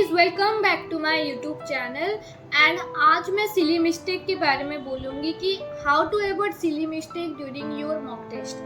Guys welcome back to my YouTube channel. And आज मैं silly mistake के बारे में बोलूँगी कि how to avoid silly mistake during your mock test.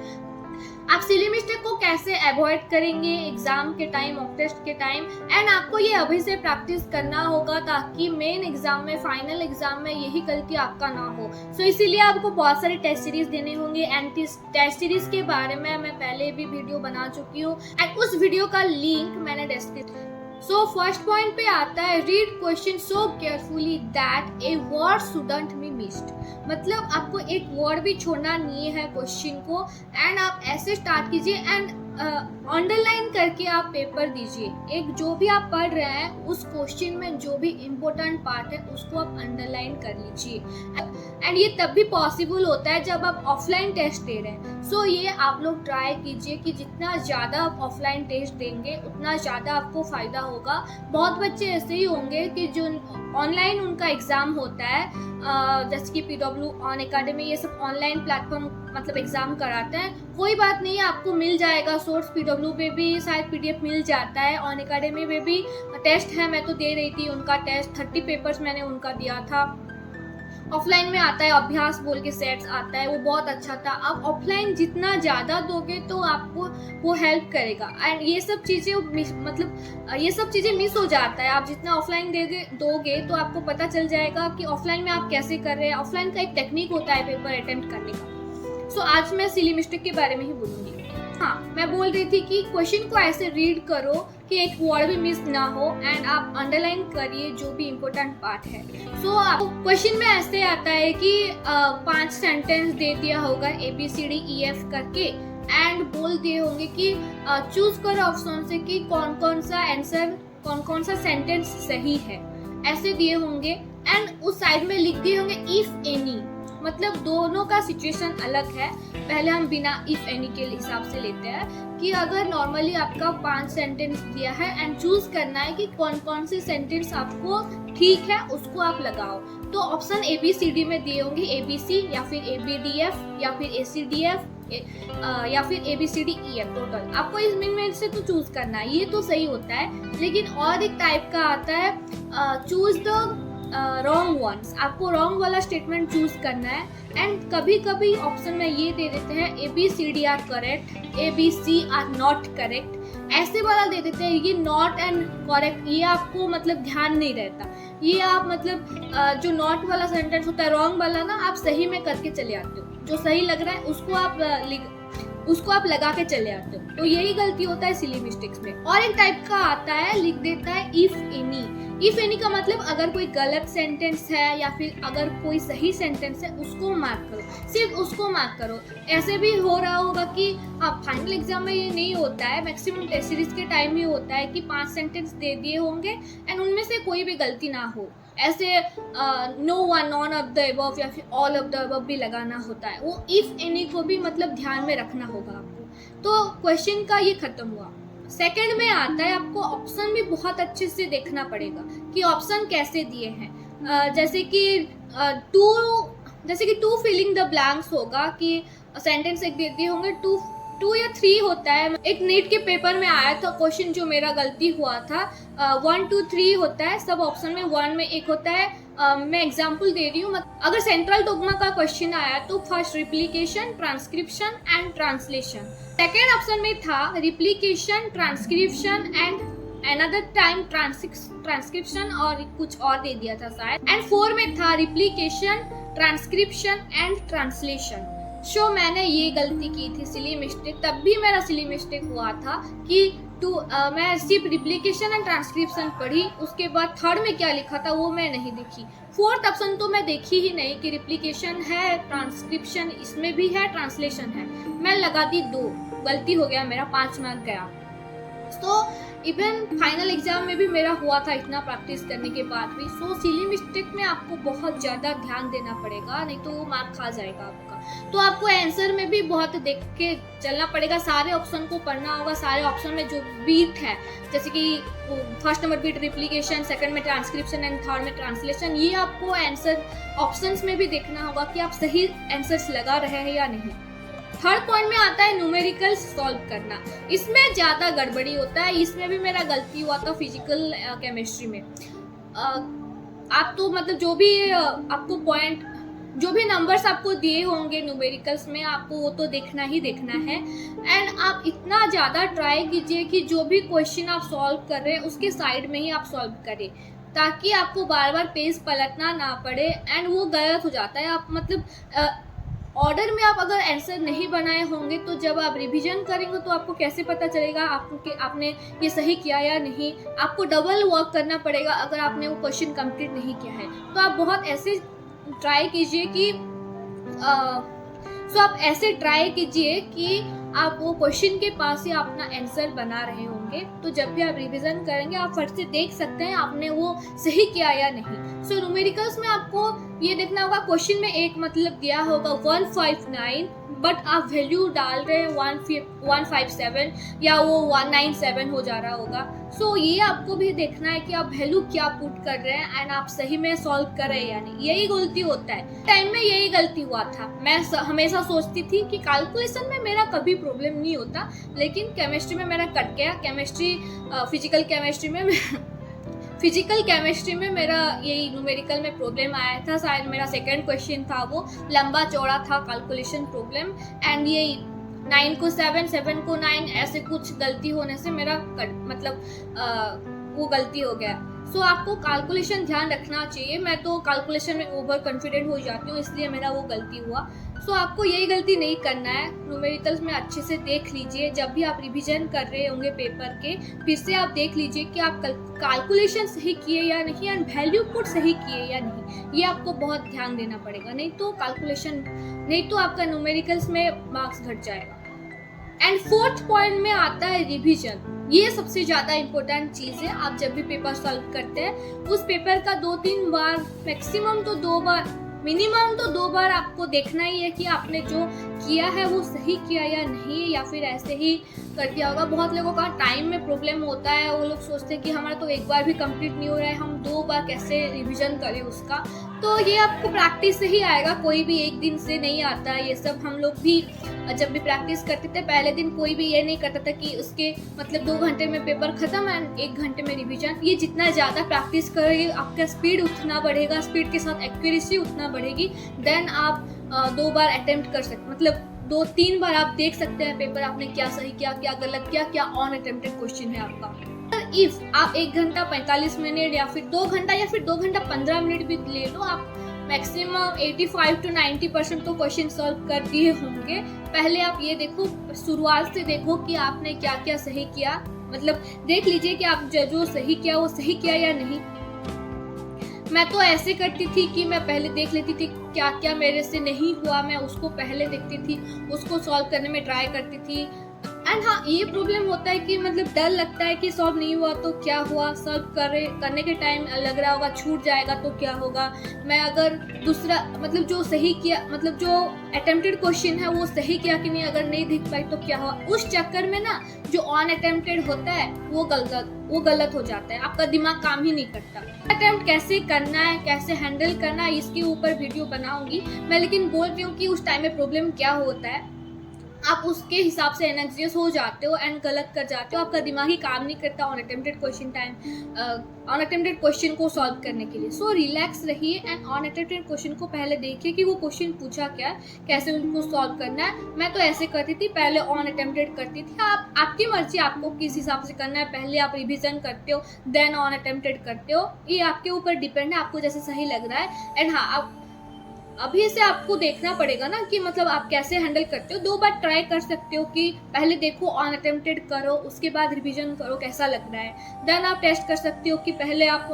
आप सिली मिस्टेक को कैसे अवॉइड करेंगे एग्जाम के टाइम, मॉक टेस्ट के टाइम। एंड आपको ये अभी से प्रैक्टिस करना होगा ताकि मेन एग्जाम में, फाइनल एग्जाम में यही गलती आपका ना हो। सो इसीलिए आपको बहुत सारे टेस्ट सीरीज देने होंगे। एंड टेस्ट सीरीज के बारे में मैं पहले भी वीडियो बना चुकी हूँ एंड उस वीडियो का लिंक मैंने डिस्क्रिप्शन। सो फर्स्ट पॉइंट पे आता है, read question so carefully that a word shouldn't be missed. मतलब आपको एक वर्ड भी छोड़ना नहीं है क्वेश्चन को। एंड आप ऐसे स्टार्ट कीजिए एंड अंडरलाइन करके आप पेपर दीजिए। एक जो भी आप पढ़ रहे हैं उस क्वेश्चन में जो भी इम्पोर्टेंट पार्ट है उसको आप अंडरलाइन कर लीजिए। एंड ये तब भी पॉसिबल होता है जब आप ऑफलाइन टेस्ट दे रहे हैं। सो ये आप लोग ट्राई कीजिए कि जितना ज़्यादा आप ऑफलाइन टेस्ट देंगे उतना ज़्यादा आपको फ़ायदा होगा। बहुत बच्चे ऐसे ही होंगे कि जो ऑनलाइन उनका एग्ज़ाम होता है, जैसे कि PW ऑन अकेडमी, ये सब ऑनलाइन प्लेटफॉर्म मतलब एग्ज़ाम कराते हैं। कोई बात नहीं है, आपको मिल जाएगा सोर्स। PW पे भी शायद PDF मिल जाता है, ऑन अकेडमी में भी टेस्ट है। मैं तो दे रही थी उनका टेस्ट, 30 पेपर्स मैंने उनका दिया था। ऑफलाइन में आता है अभ्यास बोल के सेट्स आता है, वो बहुत अच्छा था। आप ऑफलाइन जितना ज़्यादा दोगे तो आपको वो हेल्प करेगा। एंड ये सब चीज़ें ये सब चीज़ें मिस हो जाता है। आप जितना ऑफलाइन दोगे तो आपको पता चल जाएगा कि ऑफलाइन में आप कैसे कर रहे हैं। ऑफलाइन का एक टेक्निक होता है पेपर अटेम्प्ट करने का। सो आज मैं सिली मिस्टेक के बारे में ही बोलूँगी। हाँ, मैं बोल रही थी कि क्वेश्चन को ऐसे रीड करो कि एक वर्ड भी मिस ना हो एंड आप अंडरलाइन करिए जो भी इम्पोर्टेंट पार्ट है। सो आपको क्वेश्चन में ऐसे आता है कि 5 सेंटेंस दे दिया होगा ABCDEF करके एंड बोल दिए होंगे कि चूज करो ऑप्शन से कि कौन कौन सा आंसर, कौन कौन सा सेंटेंस सही है, ऐसे दिए होंगे। एंड उस साइड में लिख दिए होंगे इफ एनी। मतलब दोनों का सिचुएशन अलग है। पहले हम बिना इफ एनी के हिसाब से लेते हैं कि अगर नॉर्मली आपका 5 सेंटेंस दिया है एंड चूज करना है कि कौन कौन से सेंटेंस आपको ठीक है उसको आप लगाओ। तो ऑप्शन ABCD में दिए होंगे ABC या फिर ABDF या फिर ACDF या फिर ABCDEF टोटल। आपको इसमें से तो चूज करना है, ये तो सही होता है। लेकिन और एक टाइप का आता है चूज द रॉन्ग वंस। आपको रॉन्ग वाला स्टेटमेंट चूज करना है। एंड कभी कभी ऑप्शन में ये दे देते हैं ABCD are correct, ABC are not correct, ऐसे वाला दे देते हैं। ये नॉट एंड करेक्ट ये आपको मतलब ध्यान नहीं रहता। ये आप मतलब जो नॉट वाला सेंटेंस होता है रॉन्ग वाला ना, आप सही में करके चले आते हो। जो सही लग रहा है उसको आप लगा के चले आते हो। तो यही गलती होता है सिली मिस्टेक्स में। और एक टाइप का आता है, लिख देता है इफ एनी। इफ एनी का मतलब अगर कोई गलत सेंटेंस है या फिर अगर कोई सही सेंटेंस है उसको मार्क करो, सिर्फ उसको मार्क करो। ऐसे भी हो रहा होगा कि आप फाइनल एग्जाम में ये नहीं होता है, मैक्सिमम टेस्ट सीरीज के टाइम ही होता है कि 5 सेंटेंस दे दिए होंगे एंड उनमें से कोई भी गलती ना हो। ऐसे no one, none of the above या फिर ऑल ऑफ द अबव भी लगाना होता है। वो इफ एनी को भी मतलब ध्यान में रखना होगा आपको। तो क्वेश्चन का ये खत्म हुआ। सेकंड में आता है, आपको ऑप्शन भी बहुत अच्छे से देखना पड़ेगा कि ऑप्शन कैसे दिए हैं। जैसे कि टू फिलिंग द ब्लैंक्स होगा कि सेंटेंस एक दे दिए होंगे, 2 या 3 होता है। एक नीट के पेपर में आया था क्वेश्चन, जो मेरा गलती हुआ था, 1 2 3 होता है सब ऑप्शन में, 1 में एक होता है। मैं एग्जाम्पल दे रही हूँ। अगर सेंट्रल डोग्मा का क्वेश्चन आया तो first replication, transcription and translation. Second option में था replication, transcription and another time transcription और कुछ और दे दिया था शायद। एंड 4 में था रिप्लिकेशन, ट्रांसक्रिप्शन एंड ट्रांसलेशन। सो मैंने ये गलती की थी, सिली मिस्टेक। तब भी मेरा सिली मिस्टेक हुआ था कि मैं सिर्फ रिप्लिकेशन एंड ट्रांसक्रिप्शन पढ़ी, उसके बाद थर्ड में क्या लिखा था वो मैं नहीं देखी। फोर्थ ऑप्शन तो मैं देखी ही नहीं कि रिप्लिकेशन है, ट्रांसक्रिप्शन इसमें भी है, ट्रांसलेशन है। मैं लगा दी 2, गलती हो गया मेरा, 5 मार्क गया। तो इवन फाइनल एग्जाम में भी मेरा हुआ था इतना प्रैक्टिस करने के बाद भी। सो सिली मिस्टेक में आपको बहुत ज़्यादा ध्यान देना पड़ेगा, नहीं तो वो मार्क खा जाएगा आपका। तो आपको आंसर में भी बहुत देख के चलना पड़ेगा, सारे ऑप्शन को पढ़ना होगा। सारे ऑप्शन में जो बीट है, जैसे कि फर्स्ट नंबर बीट रिप्लिकेशन, सेकंड में ट्रांसक्रिप्शन एंड थर्ड में ट्रांसलेशन, ये आपको आंसर ऑप्शंस में भी देखना होगा कि आप सही आंसर्स लगा रहे हैं या नहीं। थर्ड पॉइंट में आता है न्यूमेरिकल सॉल्व करना। इसमें ज़्यादा गड़बड़ी होता है, इसमें भी मेरा गलती हुआ था फिजिकल केमिस्ट्री में। आप तो मतलब जो भी आपको पॉइंट, जो भी नंबर्स आपको दिए होंगे न्यूमेरिकल्स में, आपको वो तो देखना ही देखना है। एंड आप इतना ज़्यादा ट्राई कीजिए कि जो भी क्वेश्चन आप सॉल्व कर रहे हैं उसके साइड में ही आप सॉल्व करें, ताकि आपको बार बार पेज पलटना ना पड़े। एंड वो गलत हो जाता है। आप मतलब ऑर्डर में आप अगर आंसर नहीं बनाए होंगे तो जब आप रिवीजन करेंगे तो आपको कैसे पता चलेगा आपने ये सही किया या नहीं। आपको डबल वर्क करना पड़ेगा अगर आपने वो क्वेश्चन कंप्लीट नहीं किया है। तो आप बहुत ऐसे ट्राई कीजिए कि आप ऐसे ट्राई कीजिए कि आप वो क्वेश्चन के पास ही अपना आंसर बना रहे होंगे, तो जब भी आप रिवीजन करेंगे आप फट से देख सकते हैं आपने वो सही किया या नहीं। सो न्यूमेरिकल्स में आपको ये देखना होगा, क्वेश्चन में एक मतलब दिया होगा 159, बट आप वैल्यू डाल रहे हैं 157 या वो 197 हो जा रहा होगा। सो ये आपको भी देखना है कि आप वैल्यू क्या पुट कर रहे हैं एंड आप सही में सॉल्व कर रहे हैं या नहीं। यही गलती होता है। टाइम में यही गलती हुआ था। मैं हमेशा सोचती थी कि कैलकुलेशन में मेरा कभी प्रॉब्लम नहीं होता, लेकिन केमिस्ट्री में मेरा कट गया। फिजिकल केमिस्ट्री में मेरा यही न्यूमेरिकल में प्रॉब्लम आया था। शायद मेरा सेकंड क्वेश्चन था, वो लंबा चौड़ा था कैलकुलेशन प्रॉब्लम। एंड यही 9 को 7, 7 को 9, ऐसे कुछ गलती होने से मेरा वो गलती हो गया। सो आपको कैलकुलेशन ध्यान रखना चाहिए। मैं तो कैलकुलेशन में ओवर कॉन्फिडेंट हो जाती हूँ, इसलिए मेरा वो गलती हुआ। सो आपको यही गलती नहीं करना है। न्यूमेरिकल्स में अच्छे से देख लीजिए, जब भी आप रिवीजन कर रहे होंगे पेपर के, फिर से आप देख लीजिए कि आप कैलकुलेशन सही किए या नहीं एंड वैल्यू पुट सही किए या नहीं। ये आपको बहुत ध्यान देना पड़ेगा, नहीं तो आपका न्यूमेरिकल्स में मार्क्स घट जाएगा। एंड फोर्थ पॉइंट में आता है रिवीजन। ये सबसे ज्यादा इम्पोर्टेंट चीज है। आप जब भी पेपर सॉल्व करते हैं उस पेपर का 2-3 बार, मैक्सिमम तो 2 बार, मिनिमम तो 2 बार आपको देखना ही है कि आपने जो किया है वो सही किया या नहीं, या फिर ऐसे ही कर दिया होगा। बहुत लोगों का टाइम में प्रॉब्लम होता है, वो लोग सोचते हैं कि हमारा तो एक बार भी कंप्लीट नहीं हो रहा है, हम 2 बार कैसे रिवीजन करें उसका। तो ये आपको प्रैक्टिस से ही आएगा, कोई भी एक दिन से नहीं आता है ये सब। हम लोग भी जब भी प्रैक्टिस करते थे पहले दिन कोई भी ये नहीं करता था कि उसके मतलब 2 घंटे में पेपर खत्म एंड 1 घंटे में रिवीजन। ये जितना ज़्यादा प्रैक्टिस करोगे आपका स्पीड उतना बढ़ेगा, स्पीड के साथ एक्यूरेसी उतना बढ़ेगी। देन आप 2 बार अटेम्प्ट कर सकते, मतलब 2-3 बार आप देख सकते हैं पेपर, आपने क्या सही किया, क्या गलत किया, क्या ऑन अटेम्प्टेड क्वेश्चन है आपका। इफ आप 1 घंटा 45 मिनट या फिर 2 घंटा या फिर 2 घंटा 15 मिनट भी ले लो, आप मैक्सिमम 85 to 90% तो क्वेश्चन सॉल्व कर दिए होंगे। पहले आप ये देखो, शुरुआत से देखो कि आपने क्या क्या सही किया, मतलब देख लीजिए कि आप जो सही किया वो सही किया या नहीं। मैं तो ऐसे करती थी कि मैं पहले देख लेती थी क्या क्या मेरे से नहीं हुआ, मैं उसको पहले देखती थी, उसको सॉल्व करने में ट्राई करती थी। एंड हाँ, ये प्रॉब्लम होता है कि मतलब डर लगता है कि सॉल्व नहीं हुआ तो क्या हुआ, सॉल्व करने के टाइम लग रहा होगा छूट जाएगा तो क्या होगा। मैं अगर दूसरा मतलब जो सही किया, मतलब जो अटेम्प्टेड क्वेश्चन है वो सही किया कि नहीं, अगर नहीं दिख पाई तो क्या हुआ। उस चक्कर में ना जो ऑन अटेम्प्टेड होता है वो गलत हो जाता है, आपका दिमाग काम ही नहीं करता। अटेम्प्ट कैसे करना है, कैसे हैंडल करना है, इसके ऊपर वीडियो बनाऊंगी मैं, लेकिन बोल रही हूँ कि उस टाइम में प्रॉब्लम क्या होता है। आप उसके हिसाब से एनर्जियस हो जाते हो एंड गलत कर जाते हो, आपका दिमाग ही काम नहीं करता ऑन अटेम्प्टेड क्वेश्चन को सॉल्व करने के लिए। सो रिलैक्स रहिए एंड ऑन अटेम्प्टेड क्वेश्चन को पहले देखिए कि वो क्वेश्चन पूछा क्या, कैसे उनको सॉल्व करना है। मैं तो ऐसे करती थी, पहले ऑन अटेम्प्टेड करती थी। आपकी मर्जी, आपको किस हिसाब से करना है। पहले आप रिविजन करते हो देन ऑन अटेम्प्टेड करते हो, ये आपके ऊपर डिपेंड है, आपको जैसे सही लग रहा है। एंड हाँ, आप अभी से आपको देखना पड़ेगा ना कि मतलब आप कैसे हैंडल करते हो। 2 बार ट्राई कर सकते हो कि पहले देखो, ऑन अटेम्प्टेड करो, उसके बाद रिवीजन करो कैसा लग रहा है। देन आप टेस्ट कर सकते हो कि पहले आप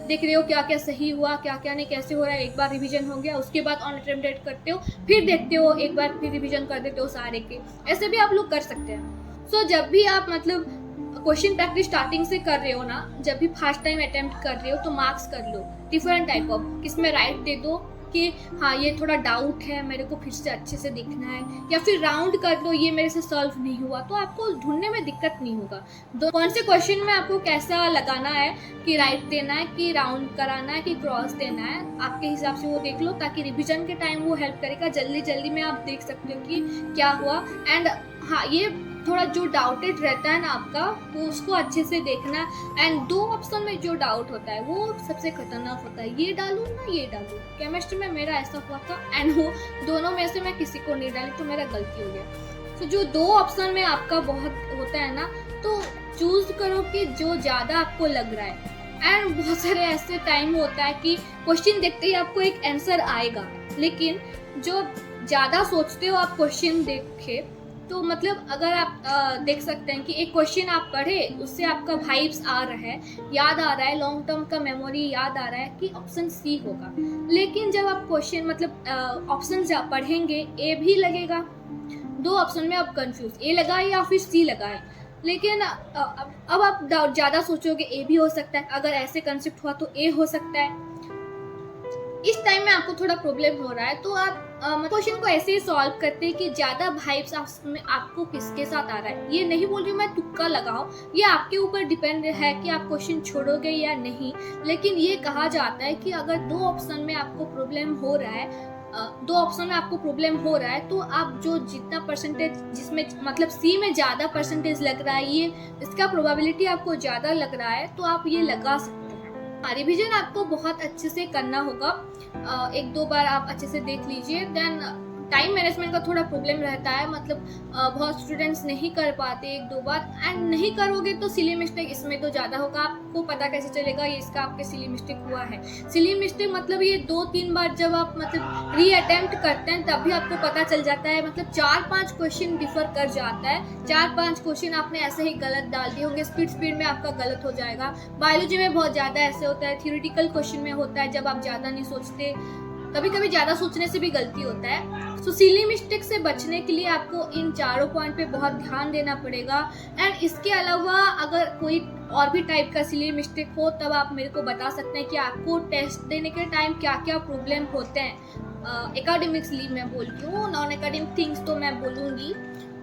देख रहे हो क्या क्या सही हुआ, क्या क्या नहीं, कैसे हो रहा है। एक बार रिवीजन हो गया, उसके बाद ऑन अटेम्प्टेड करते हो, फिर देखते हो, एक बार फिर रिवीजन कर देते हो सारे के। ऐसे भी आप लोग कर सकते हैं। सो जब भी आप मतलब क्वेश्चन प्रैक्टिस स्टार्टिंग से कर रहे हो ना, जब भी फर्स्ट टाइम अटेम्प्ट कर रहे हो तो मार्क्स कर लो डिफरेंट टाइप ऑफ, किसमें राइट दे दो, कि हाँ ये थोड़ा डाउट है, मेरे को फिर से अच्छे से देखना है, या फिर राउंड कर दो, ये मेरे से सॉल्व नहीं हुआ, तो आपको ढूंढने में दिक्कत नहीं होगा। कौन से क्वेश्चन में आपको कैसा लगाना है, कि राइट देना है, कि राउंड कराना है, कि क्रॉस देना है, आपके हिसाब से वो देख लो, ताकि रिवीजन के टाइम वो हेल्प करेगा। जल्दी जल्दी में आप देख सकते हो कि क्या हुआ। एंड हाँ, ये थोड़ा जो डाउटेड रहता है ना आपका, तो उसको अच्छे से देखना। एंड 2 ऑप्शन में जो डाउट होता है वो सबसे खतरनाक होता है, ये डालूं ना ये डालूं। केमिस्ट्री में मेरा ऐसा हुआ था, एंड वो दोनों में से मैं किसी को नहीं डाली, तो मेरा गलती हो गया। तो जो 2 ऑप्शन में आपका बहुत होता है ना, तो चूज करो कि जो ज़्यादा आपको लग रहा है। एंड बहुत सारे ऐसे टाइम होता है कि क्वेश्चन देखते ही आपको एक आंसर आएगा, लेकिन जो ज़्यादा सोचते हो आप क्वेश्चन देख के, तो मतलब अगर आप देख सकते हैं कि एक क्वेश्चन आप पढ़े, उससे आपका वाइब्स आ रहा है, याद आ रहा है, लॉन्ग टर्म का मेमोरी याद आ रहा है कि ऑप्शन सी होगा। लेकिन जब आप क्वेश्चन मतलब ऑप्शन पढ़ेंगे, ए भी लगेगा, 2 ऑप्शन में आप कंफ्यूज, ए लगाए या फिर सी लगाए। लेकिन अब आप ज़्यादा सोचोगे ए भी हो सकता है, अगर ऐसे कंसेप्ट हुआ तो ए हो सकता है। इस टाइम में आपको थोड़ा प्रॉब्लम हो रहा है, तो आप क्वेश्चन को ऐसे ही सॉल्व करते हैं कि ज़्यादा वाइब्स आपको किसके साथ आ रहा है। ये नहीं बोल रही मैं तुक्का लगाओ, ये आपके ऊपर डिपेंड है कि आप क्वेश्चन छोड़ोगे या नहीं। लेकिन ये कहा जाता है कि अगर 2 ऑप्शन में आपको प्रॉब्लम हो रहा है, 2 ऑप्शन में आपको प्रॉब्लम हो रहा है, तो आप जो जितना परसेंटेज, जिसमें मतलब सी में ज़्यादा परसेंटेज लग रहा है, ये इसका प्रोबेबिलिटी आपको ज़्यादा लग रहा है, तो आप ये लगा सकते हैं। रिवीजन आपको बहुत अच्छे से करना होगा, 1-2 बार आप अच्छे से देख लीजिए। देन टाइम मैनेजमेंट का थोड़ा प्रॉब्लम रहता है, मतलब बहुत स्टूडेंट्स नहीं कर पाते 1-2 बार, एंड नहीं करोगे तो सिली मिस्टेक इसमें तो ज़्यादा होगा। आपको पता कैसे चलेगा ये इसका आपके सिली मिस्टेक हुआ है? सिली मिस्टेक मतलब ये 2-3 बार जब आप मतलब री अटेम्प्ट करते हैं, तभी आपको पता चल जाता है। मतलब 4-5 क्वेश्चन डिफर कर जाता है, 4-5 क्वेश्चन आपने ऐसे ही गलत डाल दिए होंगे, स्पीड में आपका गलत हो जाएगा। बायोलॉजी में बहुत ज़्यादा ऐसे होता है, थ्योरेटिकल क्वेश्चन में होता है, जब आप ज़्यादा नहीं सोचते, कभी कभी ज़्यादा सोचने से भी गलती होता है। सो सिली मिस्टेक से बचने के लिए आपको इन चारों पॉइंट पे बहुत ध्यान देना पड़ेगा। एंड इसके अलावा अगर कोई और भी टाइप का सिली मिस्टेक हो, तब आप मेरे को बता सकते हैं कि आपको टेस्ट देने के टाइम क्या क्या प्रॉब्लम होते हैं। एकेडमिक्सली मैं बोलती हूँ, नॉन एकेडमिक थिंग्स तो मैं बोलूँगी।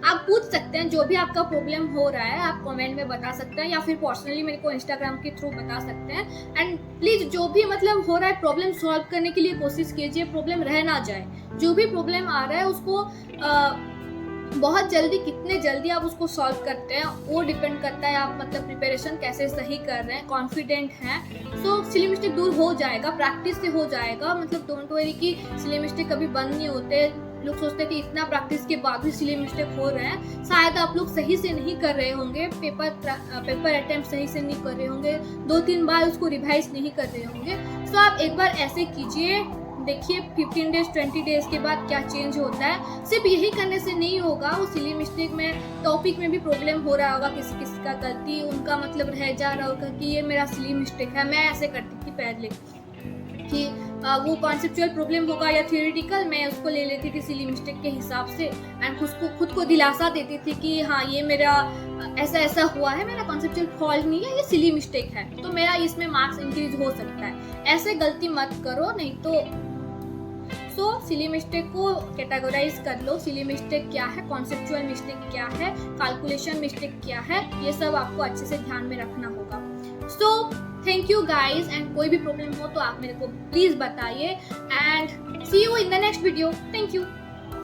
आप पूछ सकते हैं, जो भी आपका प्रॉब्लम हो रहा है आप कमेंट में बता सकते हैं, या फिर पर्सनली मेरे को इंस्टाग्राम के थ्रू बता सकते हैं। एंड प्लीज़ जो भी मतलब हो रहा है, प्रॉब्लम सॉल्व करने के लिए कोशिश कीजिए, प्रॉब्लम रह ना जाए। जो भी प्रॉब्लम आ रहा है उसको बहुत जल्दी, कितने जल्दी आप उसको सॉल्व करते हैं वो डिपेंड करता है आप मतलब प्रिपरेशन कैसे सही कर रहे हैं, कॉन्फिडेंट हैं। सो सिली मिस्टेक दूर हो जाएगा, प्रैक्टिस से हो जाएगा। मतलब डोंट वरी कि सिली मिस्टेक कभी बंद नहीं होते। लोग सोचते हैं कि इतना प्रैक्टिस के बाद भी सिली मिस्टेक हो रहे हैं, शायद आप लोग सही से नहीं कर रहे होंगे, पेपर अटेम्प्ट सही से नहीं कर रहे होंगे, 2-3 बार उसको रिवाइज नहीं कर रहे होंगे। सो आप एक बार ऐसे कीजिए, देखिए 15 डेज 20 डेज के बाद क्या चेंज होता है। सिर्फ यही करने से नहीं होगा, वो सिली मिस्टेक में टॉपिक में भी प्रॉब्लम हो रहा होगा, किसी किसी का गलती उनका मतलब रह जा रहा होगा कि ये मेरा सिली मिस्टेक है। मैं ऐसे करती थी पहले कि वो कॉन्सेप्चुअल प्रॉब्लम होगा या थियोरेटिकल, मैं उसको ले लेती थी सिली मिस्टेक के हिसाब से, एंड खुद को दिलासा देती थी कि हाँ ये मेरा ऐसा ऐसा हुआ है, मेरा कॉन्सेप्चुअल फॉल्ट नहीं है, ये सिली मिस्टेक है, तो मेरा इसमें मार्क्स इंक्रीज हो सकता है। ऐसे गलती मत करो, नहीं तो सिली मिस्टेक को कैटेगराइज कर लो। सिली मिस्टेक क्या है, कॉन्सेप्चुअल मिस्टेक क्या है, कैलकुलेशन मिस्टेक क्या है, ये सब आपको अच्छे से ध्यान में रखना होगा। थैंक यू गाइज, एंड कोई भी प्रॉब्लम हो तो आप मेरे को प्लीज बताइए, and see you in the next video. Thank you.